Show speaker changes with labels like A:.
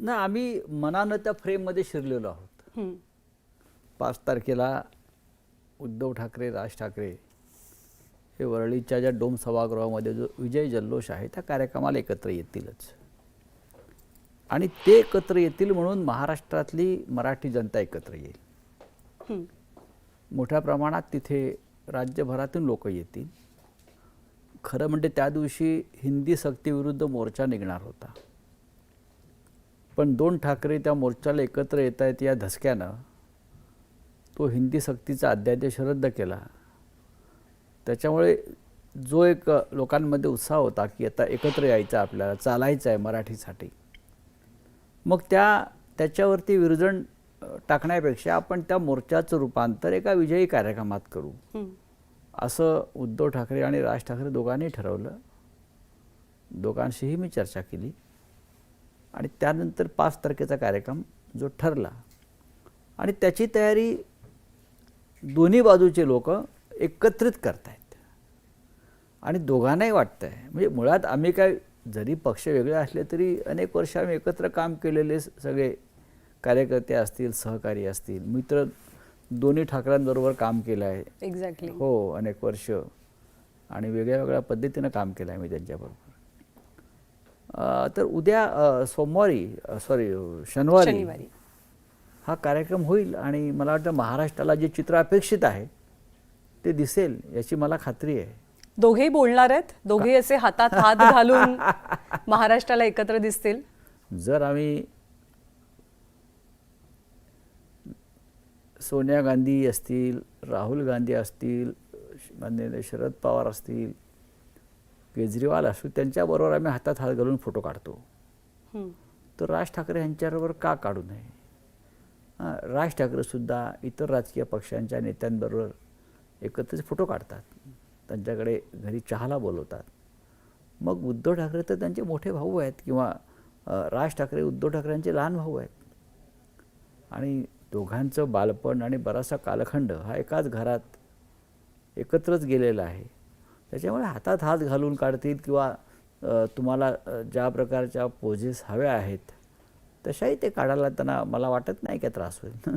A: ना आम्ही मनानं त्या फ्रेममध्ये शिरलेलो आहोत.
B: हं.
A: 5 तारखेला उद्धव ठाकरे, राज ठाकरे हे वरळीच्या ज्या डोम सभागृहामध्ये जो विजय जल्लोष आहे त्या कार्यक्रमाला एकत्र येतीलच. आणि ते एकत्र येतील म्हणून महाराष्ट्रातली मराठी जनता एकत्र येईल.
B: हं.
A: मोठ्या प्रमाणात तिथे राज्यभरातून लोक येतील. खरं म्हणजे त्या दिवशी हिंदी सक्तीविरुद्ध मोर्चा निघणार होता. पण 2 ठाकरे त्या मोर्चाला एकत्र येत आहेत या धसक्यानं तो हिंदी सक्तीचा अध्यादेश रद्द केला. त्याच्यामुळे जो एक लोकांमध्ये उत्साह होता की आता एकत्र यायचं, आपल्याला चालायचं आहे मराठीसाठी, मग त्याच्यावरती विरजण टाकण्यापेक्षा आपण त्या मोर्चाचं रूपांतर एका विजयी कार्यक्रमात करू असं उद्धव ठाकरे आणि राज ठाकरे दोघांनी ठरवलं. दोघांशीही मी चर्चा केली आणि त्यानंतर 5 तारखेचा कार्यक्रम जो ठरला आणि त्याची तयारी दोन्ही बाजूचे लोक एकत्रित करतायत आणि दोघांनाही वाटतंय, म्हणजे मुळात आम्ही काय जरी पक्ष वेगळे असले तरी अनेक वर्ष आम्ही एकत्र काम केलेले सगळे कार्यकर्ते असतील, सहकारी असतील, मित्र दोन्ही ठाकरेंबरोबर काम केलं आहे.
B: एक्झॅक्टली.
A: हो, अनेक वर्ष आणि वेगळ्या वेगळ्या पद्धतीनं काम केलं आहे मी त्यांच्याबरोबर. तर उद्या शनिवारी हा कार्यक्रम होईल आणि मला वाटतं महाराष्ट्राला जे चित्र अपेक्षित आहे ते दिसेल याची मला खात्री आहे.
B: दोघेही बोलणार आहेत, दोघेही असे हातात हात घालून महाराष्ट्राला एकत्र दिसतील.
A: जर आम्ही सोनिया गांधी असतील, राहुल गांधी असतील, माननीय शरद पवार असतील, केजरीवाल असतील, त्यांच्याबरोबर आम्ही हातात हात घालून फोटो काढतो, तर राज ठाकरे यांच्याबरोबर का काढू नये? राज ठाकरेसुद्धा इतर राजकीय पक्षांच्या नेत्यांबरोबर एकत्रित फोटो काढतात, त्यांच्याकडे घरी चहाला बोलवतात. मग उद्धव ठाकरे तर त्यांचे मोठे भाऊ आहेत किंवा राज ठाकरे उद्धव ठाकरेंचे लहान भाऊ आहेत आणि दोघांचं बालपण आणि बराचसा कालखंड हा एकाच घरात एकत्रच गेलेला आहे. त्याच्यामुळे हातात हात घालून काढतील किंवा तुम्हाला ज्या प्रकारच्या पोजेस हव्या आहेत तशाही ते काढायला त्यांना मला वाटत नाही काय त्रास होईल.